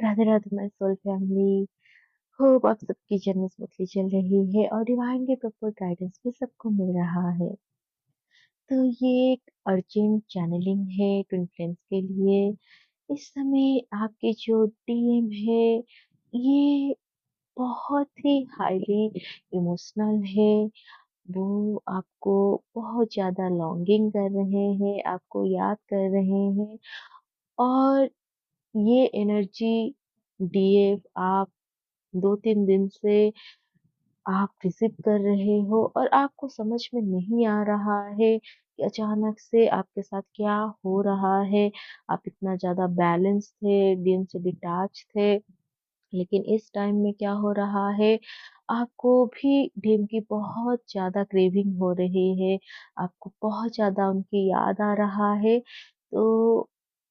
Radhe Radhe my soul family. Hope आप सबकी journey smoothly चल रही है और डिवाइन के प्रॉपर गाइडेंस भी सबको मिल रहा है। तो ये एक अर्जेंट चैनलिंग है ट्विन फ्लेम्स के लिए। इस समय आपके जो डीएम है ये बहुत ही हाईली इमोशनल है। वो आपको बहुत ज्यादा लॉन्गिंग कर रहे हैं, आपको याद कर रहे हैं। और ये एनर्जी डीएफ आप 2-3 दिन से आप रिसीव कर रहे हो और आपको समझ में नहीं आ रहा है कि अचानक से आपके साथ क्या हो रहा है। आप इतना ज़्यादा बैलेंस थे, डीएम से डिटैच थे, लेकिन इस टाइम में क्या हो रहा है, आपको भी डीएम की बहुत ज़्यादा क्रेविंग हो रही है, आपको बहुत ज़्यादा उनकी याद आ रहा है। तो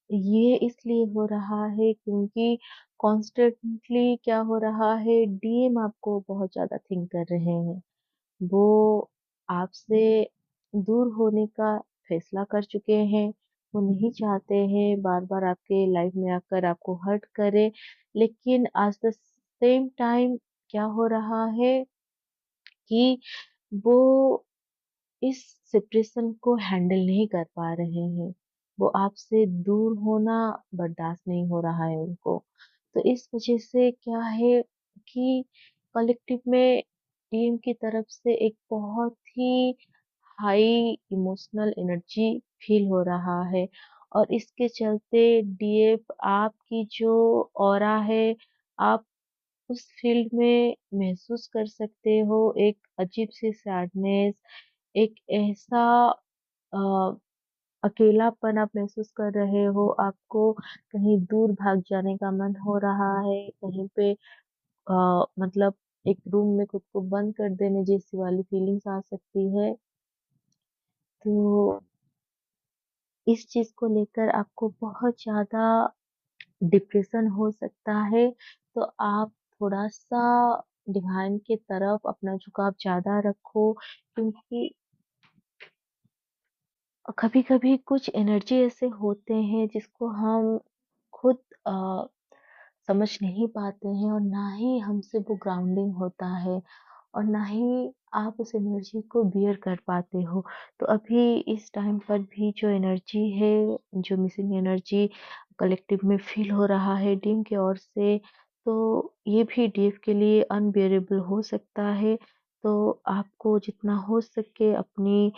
ये इसलिए हो रहा है क्योंकि कॉन्स्टेंटली क्या हो रहा है, डीएम आपको बहुत ज़्यादा थिंक कर रहे हैं। वो आपसे दूर होने का फैसला कर चुके हैं। वो नहीं चाहते हैं बार-बार आपके लाइफ में आकर आपको हर्ट करे। लेकिन एट द सेम टाइम क्या हो रहा है कि वो इस सिचुएशन को हैंडल नहीं कर पा रहे हैं। वो आपसे दूर होना बर्दाश्त नहीं हो रहा है उनको। तो इस वजह से क्या है कि कलेक्टिव में टीम की तरफ से एक बहुत ही हाई इमोशनल एनर्जी फील हो रहा है। और इसके चलते डीएफ आपकी जो ऑरा है, आप उस फील्ड में महसूस कर सकते हो एक अजीब-सी सैडनेस, एक ऐसा अ, अकेलापन आप महसूस कर रहे हो, आपको कहीं दूर भाग जाने का मन हो रहा है, कहीं पे मतलब एक रूम में खुद को बंद कर देने जैसी वाली फीलिंग्स आ सकती है। तो इस चीज़ को लेकर आपको बहुत ज़्यादा डिप्रेशन हो सकता है। तो आप थोड़ा-सा डिवाइन की तरफ अपना झुकाव ज़्यादा रखो, क्योंकि कभी-कभी कुछ एनर्जी ऐसे होते हैं जिसको हम खुद समझ नहीं पाते हैं और ना ही हमसे वो ग्राउंडिंग होता है और ना ही आप उस एनर्जी को बियर कर पाते हो। तो अभी इस टाइम पर भी जो एनर्जी है, जो मिसिंग एनर्जी कलेक्टिव में फ़ील हो रहा है टीम की ओर से, तो ये भी डीएफ के लिए अनबियरेबल हो सकता है। तो आपको जितना हो सके अपनी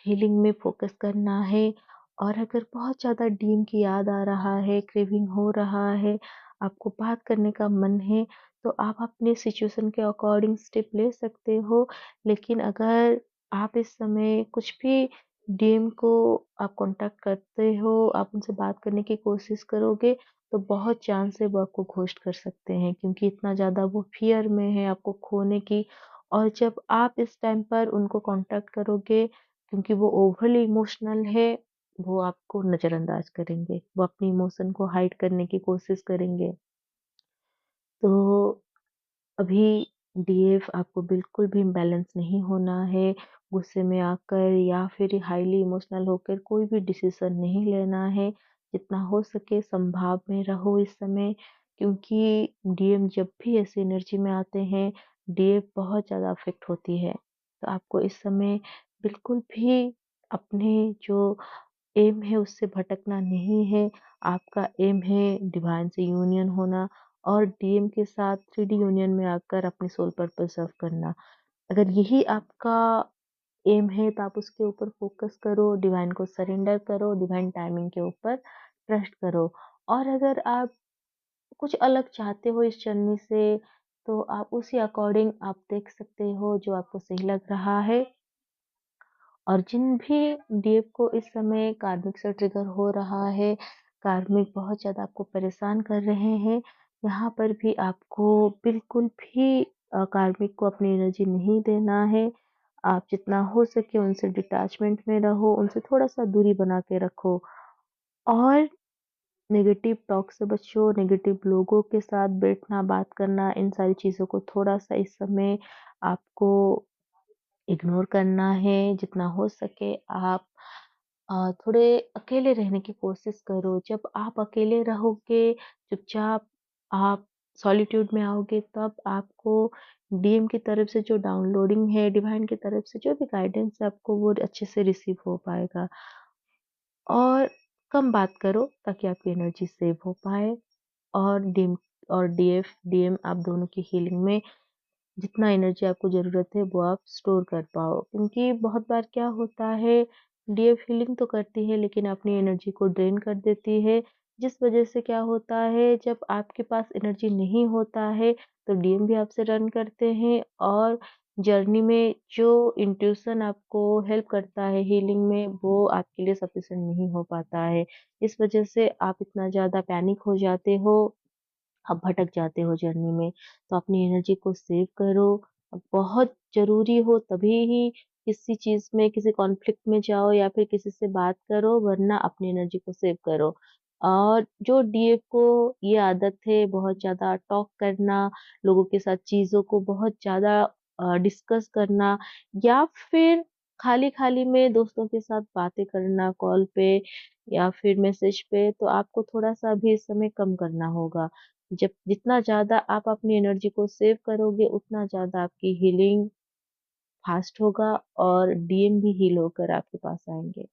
हीलिंग में फ़ोकस करना है। और अगर बहुत ज़्यादा डीम की याद आ रहा है, क्रेविंग हो रहा है, आपको बात करने का मन है, तो आप अपने सिचुएशन के अकॉर्डिंग स्टेप ले सकते हो। लेकिन अगर आप इस समय कुछ भी डीएम को आप कॉन्टैक्ट करते हो, आप उनसे बात करने की कोशिश करोगे, तो बहुत चांस है वो आपको घोस्ट कर सकते हैं, क्योंकि इतना ज़्यादा वो फ़ियर में है आपको खोने की। और जब आप इस टाइम पर उनको कॉन्टैक्ट करोगे, क्योंकि वो ओवरली इमोशनल है, वो आपको नज़रअंदाज करेंगे, वो अपनी इमोशन को हाइड करने की कोशिश करेंगे। तो अभी डीएफ आपको बिल्कुल भी इम्बैलेंस नहीं होना है, गुस्से में आकर या फिर हाईली इमोशनल होकर कोई भी डिसीज़न नहीं लेना है। जितना हो सके संभाव में रहो इस समय, क्योंकि डीएम जब भी ऐसी एनर्जी में आते हैं, डीएफ बहुत ज़्यादा अफ़ेक्ट होती है। तो आपको इस समय बिल्कुल भी अपने जो एम है उससे भटकना नहीं है। आपका एम है डिवाइन से यूनियन होना और डीएम के साथ 3D यूनियन में आकर अपनी सोल पर्पस सर्व करना। अगर यही आपका एम है तो आप उसके ऊपर फ़ोकस करो, डिवाइन को सरेंडर करो, डिवाइन टाइमिंग के ऊपर ट्रस्ट करो। और अगर आप कुछ अलग चाहते हो इस जर्नी से, तो आप उसी अकॉर्डिंग आप देख सकते हो जो आपको सही लग रहा है। और जिन भी डीएफ को इस समय कार्मिक से ट्रिगर हो रहा है, कार्मिक बहुत ज़्यादा आपको परेशान कर रहे हैं, यहाँ पर भी आपको बिल्कुल भी कार्मिक को अपनी एनर्जी नहीं देना है। आप जितना हो सके उनसे डिटैचमेंट में रहो, उनसे थोड़ा-सा दूरी बना के रखो और नेगेटिव टॉक से बचो, नेगेटिव लोगों के साथ बैठना, बात करना, इन सारी चीज़ों को थोड़ा-सा इस समय आपको इग्नोर करना है। जितना हो सके आप थोड़े अकेले रहने की कोशिश करो। जब आप अकेले रहोगे, चुपचाप आप सॉलिट्यूड में आओगे तब आपको डीएम की तरफ से जो डाउनलोडिंग है, डिवाइन की तरफ से जो भी गाइडेंस है आपको वो अच्छे से रिसीव हो पाएगा। और कम बात करो ताकि आपकी एनर्जी सेव हो पाए और डीएम और डीएम आप दोनों की हीलिंग में जितना एनर्जी आपको ज़रूरत है वो आप स्टोर कर पाओ। क्योंकि बहुत बार क्या होता है, डीएफ हीलिंग तो करती है लेकिन अपनी एनर्जी को ड्रेन कर देती है, जिस वजह से क्या होता है जब आपके पास एनर्जी नहीं होता है तो डीएम भी आपसे रन करते हैं और जर्नी में जो इंट्यूशन आपको हेल्प करता है हीलिंग में वो आपके लिए सफिशिएंट नहीं हो पाता है। इस वजह से आप इतना ज़्यादा पैनिक हो जाते हो, आप भटक जाते हो जर्नी में, तो अपनी एनर्जी को सेव करो। बहुत ज़रूरी हो तभी ही किसी चीज़ में, किसी कॉन्फ्लिक्ट में जाओ या फिर किसी से बात करो, वरना अपनी एनर्जी को सेव करो। और जो डीएफ को ये आदत है बहुत ज़्यादा टॉक करना, लोगों के साथ चीज़ों को बहुत ज़्यादा डिस्कस करना या फिर खाली-खाली में दोस्तों के साथ बातें करना कॉल पे या फिर मैसेज पे, तो आपको थोड़ा-सा अभी इस समय कम करना होगा। जब जितना ज़्यादा आप अपनी एनर्जी को सेव करोगे, उतना ज़्यादा आपकी हीलिंग फ़ास्ट होगा और डीएम भी हील होकर आपके पास आएँगे।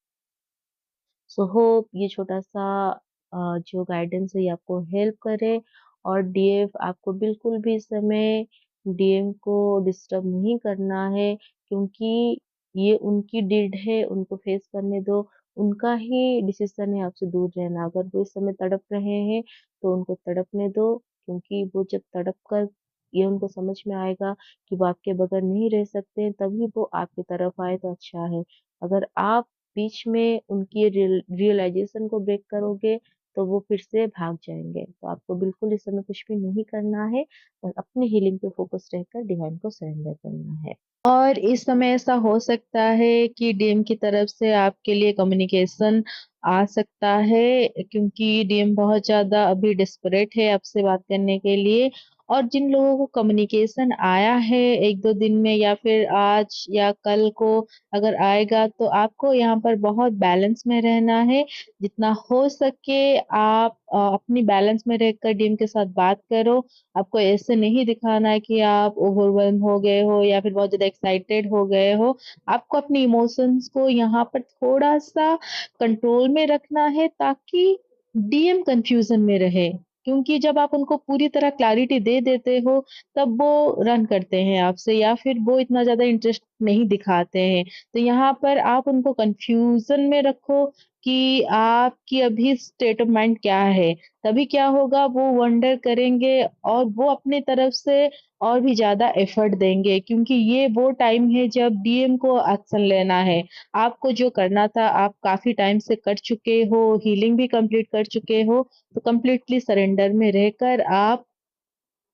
सो होप ये छोटा-सा जो गाइडेंस है ये आपको हेल्प करे और डीएफ आपको बिल्कुल भी इस समय डीएम को डिस्टर्ब नहीं करना है, क्योंकि ये उनकी डीड है, उनको फेस करने दो। उनका ही डिसीज़न है आपसे दूर रहना। अगर वो इस समय तड़प रहे हैं, तो उनको तड़पने दो, क्योंकि वो जब तड़प कर ये उनको समझ में आएगा कि वो आपके बगैर नहीं रह सकते, तभी वो आपकी तरफ आए तो अच्छा है। अगर आप बीच में उनकी रियलाइज़ेशन को ब्रेक करोगे, तो वो फिर से भाग जाएँगे। तो आपको बिल्कुल इस समय कुछ भी नहीं करना है और अपनी हीलिंग पे फ़ोकस रहकर डिवाइन को सरेंडर करना है। और इस समय ऐसा हो सकता है कि डीएम की तरफ से आपके लिए कम्युनिकेशन आ सकता है, क्योंकि डीएम बहुत ज़्यादा अभी डेस्परेट है आपसे बात करने के लिए। और जिन लोगों को कम्युनिकेशन आया है 1-2 दिन में या फिर आज या कल को अगर आएगा, तो आपको यहाँ पर बहुत बैलेंस में रहना है। जितना हो सके आप अपनी बैलेंस में रहकर डीएम के साथ बात करो। आपको ऐसे नहीं दिखाना है कि आप ओवरवेल्म हो गए हो या फिर बहुत ज़्यादा एक्साइटेड हो गए हो। आपको अपनी इमोशंस को यहाँ पर थोड़ा-सा कंट्रोल में रखना है, ताकि डीएम कन्फ्यूज़न में रहे। क्योंकि जब आप उनको पूरी तरह क्लैरिटी दे देते हो, तब वो रन करते हैं आपसे या फिर वो इतना ज़्यादा इंटरेस्ट नहीं दिखाते हैं। तो यहाँ पर आप उनको कन्फ्यूज़न में रखो कि आपकी अभी स्टेट ऑफ माइंड क्या है। तभी क्या होगा, वो वंडर करेंगे और वो अपनी तरफ से और भी ज़्यादा एफर्ट देंगे, क्योंकि ये वो टाइम है जब डीएम को एक्शन लेना है। आपको जो करना था आप काफ़ी टाइम से कर चुके हो, हीलिंग भी कंप्लीट कर चुके हो, तो कंप्लीटली सरेंडर में रहकर आप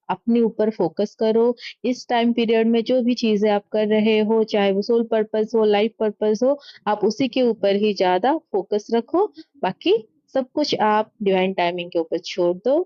अपने ऊपर फ़ोकस करो। इस टाइम पीरियड में जो भी चीज़ें आप कर रहे हो, चाहे वो सोल पर्पज़ हो, लाइफ पर्पज़ हो, आप उसी के ऊपर ही ज़्यादा फ़ोकस रखो। बाकी सब कुछ आप डिवाइन टाइमिंग के ऊपर छोड़ दो।